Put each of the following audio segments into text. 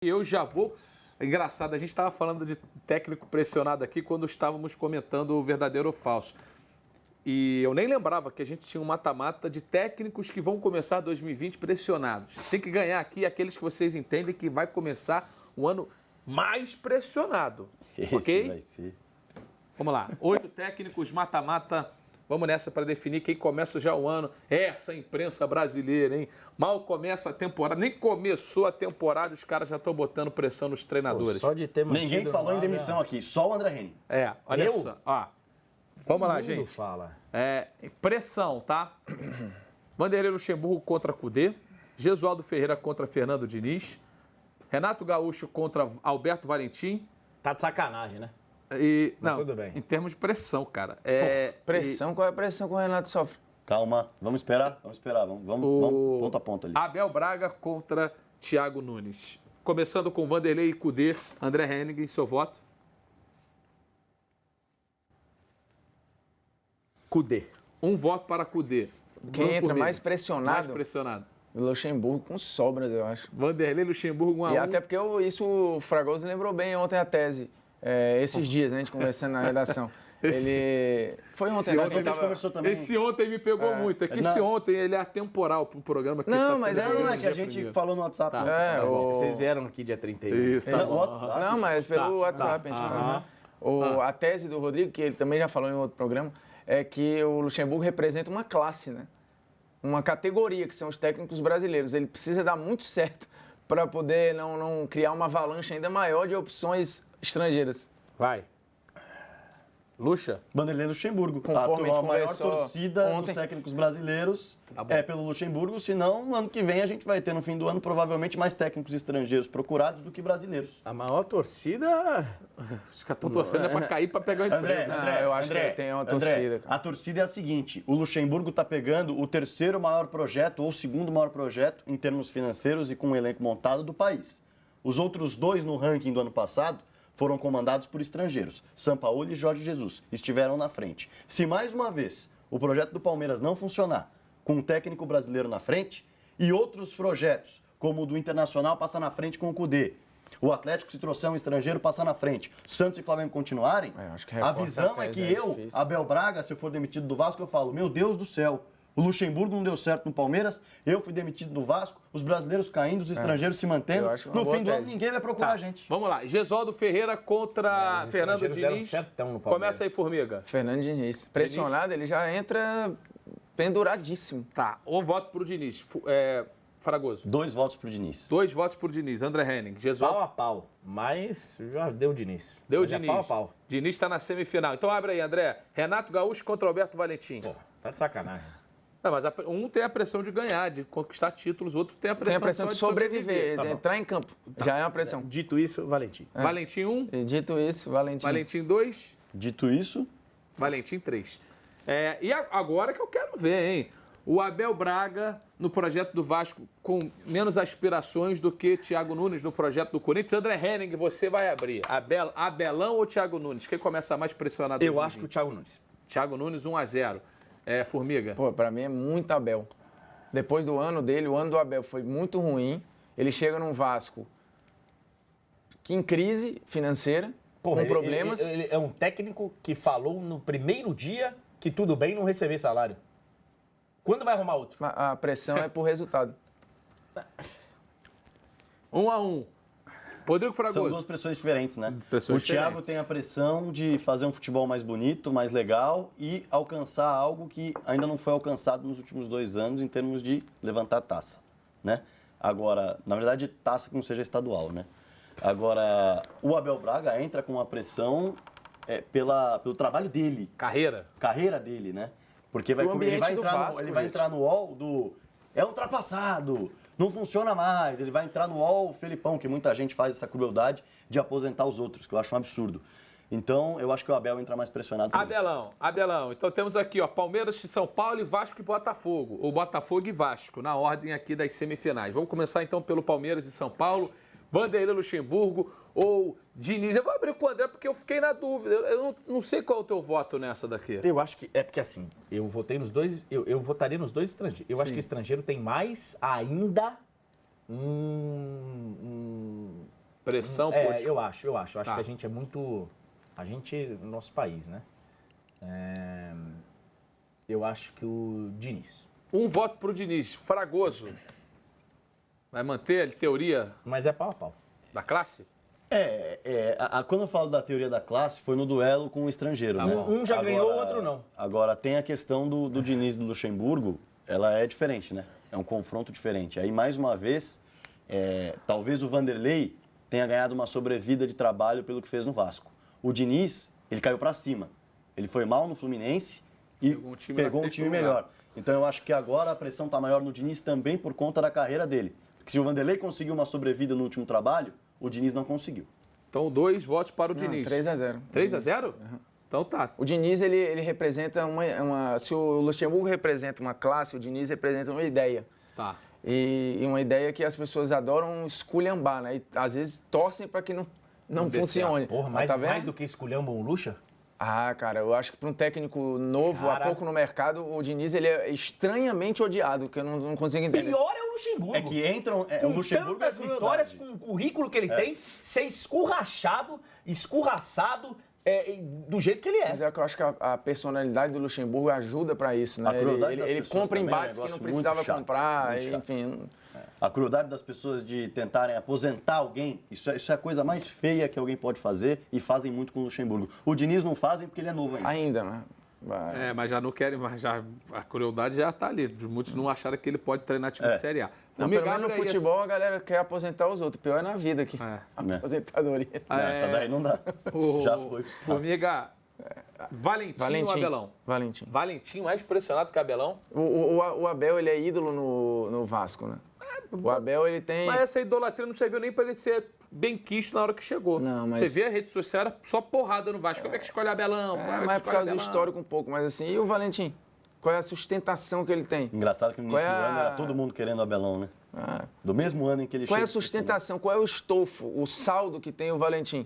Eu já vou... Engraçado, a gente estava falando de técnico pressionado aqui quando estávamos comentando o verdadeiro ou falso. E eu nem lembrava que a gente tinha um mata-mata de técnicos que vão começar 2020 pressionados. Tem que ganhar aqui aqueles que vocês entendem que vai começar o ano mais pressionado. Esse ok? vai ser. Vamos lá. 8 técnicos, mata-mata. Vamos nessa para definir quem começa já o ano. Essa imprensa brasileira, hein? Mal começa a temporada, nem começou a temporada, os caras já estão botando pressão nos treinadores. Pô, só de ter Ninguém falou em demissão aqui, só o André Henning. Olha Eu? só. Ó. Vamos lá, Todo mundo gente. fala. Pressão, tá? Vanderlei Luxemburgo contra Kudê. Gesualdo Ferreira contra Fernando Diniz. Renato Gaúcho contra Alberto Valentim. Tá de sacanagem, né? E, Mas não, tudo bem. em termos de pressão, cara. Pressão? Qual é a pressão que o Renato sofre? Calma, vamos esperar. Vamos ponto a ponto ali. Abel Braga contra Thiago Nunes. Começando com Vanderlei e Kudê. André Henning, seu voto? Kudê. Um voto para Kudê. Quem Bruno entra Formiga. mais pressionado? Mais pressionado. O Luxemburgo com sobras, eu acho. Vanderlei Luxemburgo 1 a 1. E até porque isso o Fragoso lembrou bem ontem a tese. Esses dias, né, a gente conversando na redação. Ele... Foi ontem, né? Ontem a gente conversou também. Esse ontem me pegou muito. É que esse ontem ele é atemporal para o programa. Que Não, tá mas sendo Não, é feito que a no dia gente primeiro. falou no WhatsApp. Tá. ontem. Vocês vieram aqui dia 31. Isso, tá É, bom. WhatsApp. Não, mas pelo Tá, WhatsApp a gente falou. A tese do Rodrigo, que ele também já falou em outro programa, é que o Luxemburgo representa uma classe, né? Uma categoria, que são os técnicos brasileiros. Ele precisa dar muito certo para poder não criar uma avalanche ainda maior de opções estrangeiras. Vai. Luxa? Vanderlei Luxemburgo. Conforme a A gente maior conversou torcida ontem. dos técnicos brasileiros Tá bom. é pelo Luxemburgo, senão no ano que vem a gente vai ter, no fim do ano, provavelmente mais técnicos estrangeiros procurados do que brasileiros. A maior torcida... Os caras estão torcendo para cair para pegar o emprego. eu acho que tem uma torcida, cara. A torcida é a seguinte, o Luxemburgo está pegando o terceiro maior projeto ou o segundo maior projeto em termos financeiros e com um elenco montado do país. Os outros dois no ranking do ano passado foram comandados por estrangeiros. Sampaoli e Jorge Jesus estiveram na frente. Se mais uma vez o projeto do Palmeiras não funcionar com um técnico brasileiro na frente e outros projetos, como o do Internacional, passar na frente com o Kudê, o Atlético, se trouxer um estrangeiro, passar na frente, Santos e Flamengo continuarem, acho que a reforça visão a é tese, que é eu, difícil. Abel Braga, se eu for demitido do Vasco, eu falo, meu Deus do céu, o Luxemburgo não deu certo no Palmeiras, eu fui demitido do Vasco, os brasileiros caindo, os estrangeiros se mantendo. eu acho uma No boa fim do ano, tese. ninguém vai procurar a gente. Vamos lá. Gesualdo Ferreira contra os Fernando estrangeiros deram Diniz. certão no Palmeiras. Começa aí, Formiga. Fernando Diniz. Pressionado, ele já entra penduradíssimo. Tá. Um voto pro Diniz. Fragoso. 2 votos pro Diniz. 2 votos pro Diniz. André Henning. Pau Gesualdo. a pau. Mas já deu o Diniz. Deu o Mas Diniz. É pau a pau. Diniz está na semifinal. Então abre aí, André. Renato Gaúcho contra Alberto Valentim. Pô, tá de sacanagem. Não, mas um tem a pressão de ganhar, de conquistar títulos, o outro tem a Tem pressão, a pressão só de sobreviver, Tá de bom. entrar em campo. Já é uma pressão. Dito isso, Valentim. Valentim 1, E dito isso, Valentim. Valentim 2, Dito isso, Valentim 3. E agora que eu quero ver, hein? O Abel Braga no projeto do Vasco com menos aspirações do que Thiago Nunes no projeto do Corinthians. André Henning, você vai abrir. Abelão ou Thiago Nunes? Quem começa mais pressionado? Eu acho que o Thiago Nunes. Thiago Nunes 1 a 0. Formiga. Pô, pra mim é muito Abel. Depois do ano dele, o ano do Abel foi muito ruim. Ele chega num Vasco que em crise financeira, Porra, com problemas. Ele é um técnico que falou no primeiro dia que tudo bem não receber salário. Quando vai arrumar outro? A pressão é por resultado. 1 a 1. Rodrigo são Fragoso. duas pressões diferentes, né? Pressões o Thiago diferentes. tem a pressão de fazer um futebol mais bonito, mais legal e alcançar algo que ainda não foi alcançado nos últimos 2 anos em termos de levantar taça, né? Agora, na verdade, taça que não seja estadual, né? Agora, o Abel Braga entra com uma pressão pelo trabalho dele, carreira dele, né? Porque O ele ambiente vai do entrar, Vasco, ele vai gente. entrar no UOL do é ultrapassado, não funciona mais. Ele vai entrar no UOL Felipão, que muita gente faz essa crueldade de aposentar os outros, que eu acho um absurdo. Então, eu acho que o Abel entra mais pressionado por isso. Abelão. Então temos aqui, ó, Palmeiras, São Paulo, Vasco e Botafogo. Ou Botafogo e Vasco, na ordem aqui das semifinais. Vamos começar então pelo Palmeiras e São Paulo. Vanderlei Luxemburgo ou Diniz. Eu vou abrir com o André porque eu fiquei na dúvida. Eu não sei qual é o teu voto nessa daqui. Eu acho que é porque assim, eu votei nos dois, eu votaria nos dois estrangeiros. Eu acho Sim. que estrangeiro tem mais ainda Pressão, Eu acho. Acho Tá. que a gente é muito... A gente, no nosso país, né? Eu acho que o Diniz. Um voto pro Diniz. Fragoso. Vai manter a teoria Mas é pau a pau. da classe? Quando eu falo da teoria da classe, foi no duelo com o estrangeiro, Tá né? bom. Um já ganhou, o outro não. Agora, tem a questão do Diniz e do Luxemburgo, ela é diferente, né? É um confronto diferente. Aí, mais uma vez, talvez o Vanderlei tenha ganhado uma sobrevida de trabalho pelo que fez no Vasco. O Diniz, ele caiu para cima. Ele foi mal no Fluminense e pegou um time melhor. Então, eu acho que agora a pressão está maior no Diniz também por conta da carreira dele. Porque se o Vanderlei conseguiu uma sobrevida no último trabalho, o Diniz não conseguiu. Então, 2 votos para o Diniz. 3-0. 3-0? Então tá. O Diniz, ele representa se o Luxemburgo representa uma classe, o Diniz representa uma ideia. Tá. E uma ideia que as pessoas adoram esculhambar, né? E às vezes torcem para que não dê funcione. Porra, Mas mais do que esculhambam o Lucha? Ah, cara, eu acho que para um técnico novo, há pouco no mercado, o Diniz ele é estranhamente odiado, que eu não consigo entender. Pior é o Luxemburgo. É que entram... Com o Luxemburgo tantas é crueldade. vitórias, com o currículo que ele tem, ser escurraçado do jeito que ele é. Mas é que eu acho que a personalidade do Luxemburgo ajuda para isso, né? A crueldade Ele, das ele pessoas compra também é um embates que não negócio precisava muito chato, comprar, muito chato. enfim. A crueldade das pessoas de tentarem aposentar alguém, isso é a coisa mais feia que alguém pode fazer e fazem muito com o Luxemburgo. O Diniz não fazem porque ele é novo ainda. Ainda, né? Mas já não querem, mas já a crueldade já tá ali. Muitos não acharam que ele pode treinar time de Série A. Não, pelo menos no Gabriel, futebol a galera quer aposentar os outros. Pior é na vida aqui. É. Aposentadoria. Não, essa daí não dá. Já foi. Formiga, Valentim ou Abelão? Valentim. Valentim mais pressionado que Abelão? O Abel, ele é ídolo no Vasco, né? O Abel, ele tem... Mas essa idolatria não serviu nem para ele ser bem quisto na hora que chegou. Não, mas- Você vê a rede social, era só porrada no Vasco. Como é que escolhe Abelão? mas é por causa do histórico um pouco, mas assim, e o Valentim? Qual é a sustentação que ele tem? Engraçado que no início Qual é do ano a- era todo mundo querendo o Abelão, né? Ah, Do mesmo ano em que ele qual é a chega. sustentação? Qual é o estofo, o saldo que tem o Valentim?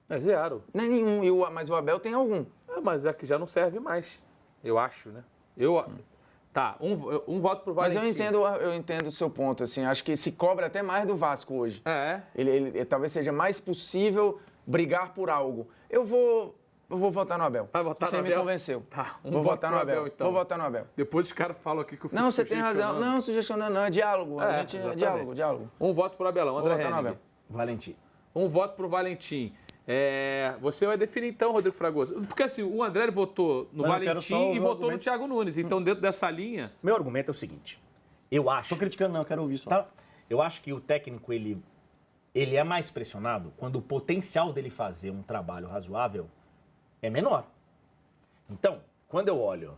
É zero. Nenhum, mas o Abel tem algum. Mas é que já não serve mais, eu acho, né? Tá, um voto pro Mas Valentim. eu entendo o seu ponto, assim, acho que se cobra até mais do Vasco hoje. É. Ele talvez seja mais possível brigar por algo. Eu vou votar no Abel. Vai votar Você no me Abel? convenceu. Tá, vou voto votar no pro Abel. então. Vou votar no Abel. Depois os caras falam aqui que eu fico Não, você tem razão. sugestionando. Não, sugestionando não, é diálogo. A gente, exatamente. diálogo. Um voto pro Abelão, Vou André votar no Henning. Abel. Valentim. Um voto pro Valentim. Você vai definir então, Rodrigo Fragoso. Porque assim, o André ele votou no Mas eu quero Valentim só ouvir e o votou no argumento. Thiago Nunes. Então, dentro dessa linha, Meu argumento é o seguinte. Eu acho... Tô criticando, não, eu quero ouvir só. Tá? Eu acho que o técnico, ele é mais pressionado quando o potencial dele fazer um trabalho razoável é menor. Então, quando eu olho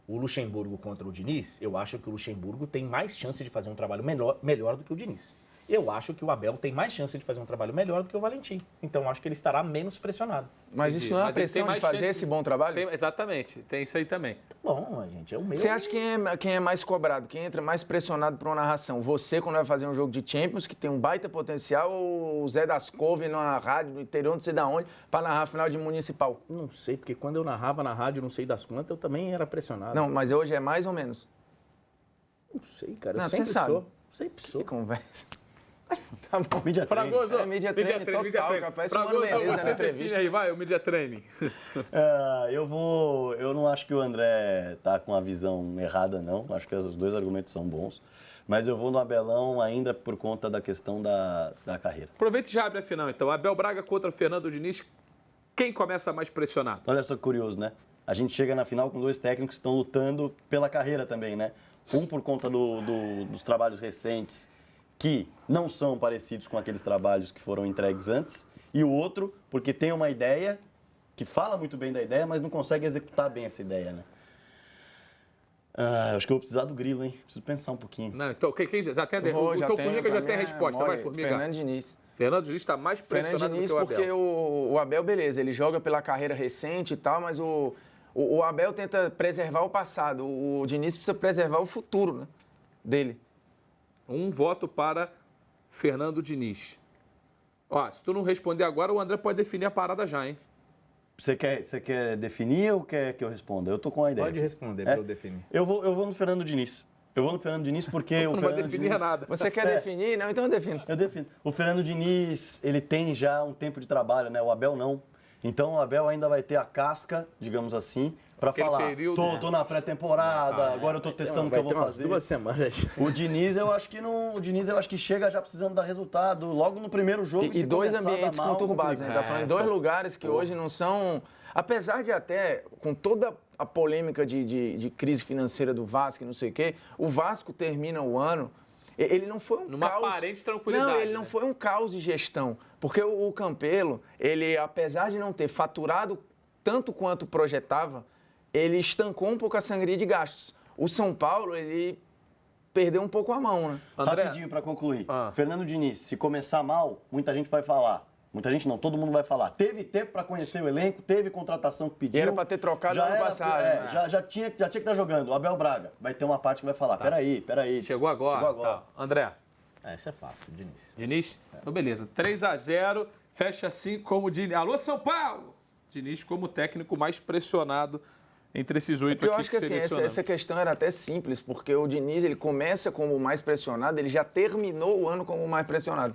o Luxemburgo contra o Diniz, eu acho que o Luxemburgo tem mais chance de fazer um trabalho melhor do que o Diniz. Eu acho que o Abel tem mais chance de fazer um trabalho melhor do que o Valentim. Então, eu acho que ele estará menos pressionado. Mas Entendi. isso não é uma Mas ele tem pressão de mais fazer chance- esse bom trabalho? exatamente, tem isso aí também. Bom, gente, é o meu... Você acha quem é mais cobrado, quem entra mais pressionado para uma narração? Você, quando vai fazer um jogo de Champions, que tem um baita potencial, ou o Zé das Couve na rádio, no interior, não sei de onde, para narrar a final de Municipal? Não sei, porque quando eu narrava na rádio, não sei das quantas, eu também era pressionado. Não, mas hoje é mais ou menos. Não sei, cara. Eu Não, você sempre sabe. sou. Sempre Que sou. conversa. Tá bom. Media training. Fragoso, É media training total, capaz, o Mano Fragoso, Menezes você na entrevista. define aí, vai, o media training. Eu não acho que o André tá com a visão errada, não. Acho que os dois argumentos são bons. Mas eu vou no Abelão ainda por conta da questão da carreira. Aproveita e já abre a final, então. Abel Braga contra Fernando Diniz. Quem começa mais pressionado? Olha só que curioso, né? A gente chega na final com dois técnicos que estão lutando pela carreira também, né? Um por conta dos trabalhos recentes que não são parecidos com aqueles trabalhos que foram entregues antes, e o outro porque tem uma ideia que fala muito bem da ideia, mas não consegue executar bem essa ideia, né? Acho que eu vou precisar do Grilo, hein? Preciso pensar um pouquinho. Não, então, quem já tem, Vou, o já teu tenho, Formiga já pra tem a mim é resposta. mole. Vai, Formiga. Fernando Diniz. Fernando Diniz está mais Fernando pressionado Diniz, do que o porque Abel. o Abel, beleza, ele joga pela carreira recente e tal, mas o Abel tenta preservar o passado. O Diniz precisa preservar o futuro, né, dele. Um voto para Fernando Diniz. Ó, se tu não responder agora, o André pode definir a parada já, hein? Você quer definir ou quer que eu responda? Eu tô com a ideia. Pode aqui. responder para eu definir. Eu vou no Fernando Diniz. Eu vou no Fernando Diniz porque Tu o não vai Fernando definir Diniz... nada. Você quer definir? Não, então eu defino. Eu defino. O Fernando Diniz, ele tem já um tempo de trabalho, né? O Abel não. Então o Abel ainda vai ter a casca, digamos assim, para Aquele falar. período, Tô na pré-temporada, agora eu tô testando o que eu vou fazer. 2 semanas. O Diniz, eu acho que não. O Diniz, eu acho que chega já precisando dar resultado logo no primeiro jogo. E se dois começar a dar ambientes mal, conturbados, né? complica. Tá falando de dois lugares que hoje não são. Apesar de até, com toda a polêmica de crise financeira do Vasco e não sei o quê, o Vasco termina o ano. Ele não foi um Numa caos. aparente tranquilidade, Não, ele não né? foi um caos de gestão. Porque o Campelo, ele, apesar de não ter faturado tanto quanto projetava, ele estancou um pouco a sangria de gastos. O São Paulo, ele perdeu um pouco a mão, né? André, Rapidinho para concluir. Ah. Fernando Diniz, se começar mal, muita gente vai falar. Muita gente não, todo mundo vai falar. Teve tempo para conhecer o elenco, teve contratação que pediu. E era pra ter trocado já ano era, passado, é, né? já tinha que estar jogando. O Abel Braga vai ter uma parte que vai falar, peraí. chegou agora. Tá. André, Essa é fácil, Diniz. Diniz? Então, beleza. 3-0, fecha assim como Diniz. Alô, São Paulo! Diniz como técnico mais pressionado entre esses 8 Porque eu aqui acho que assim, essa questão era até simples, porque o Diniz, ele começa como o mais pressionado, ele já terminou o ano como o mais pressionado.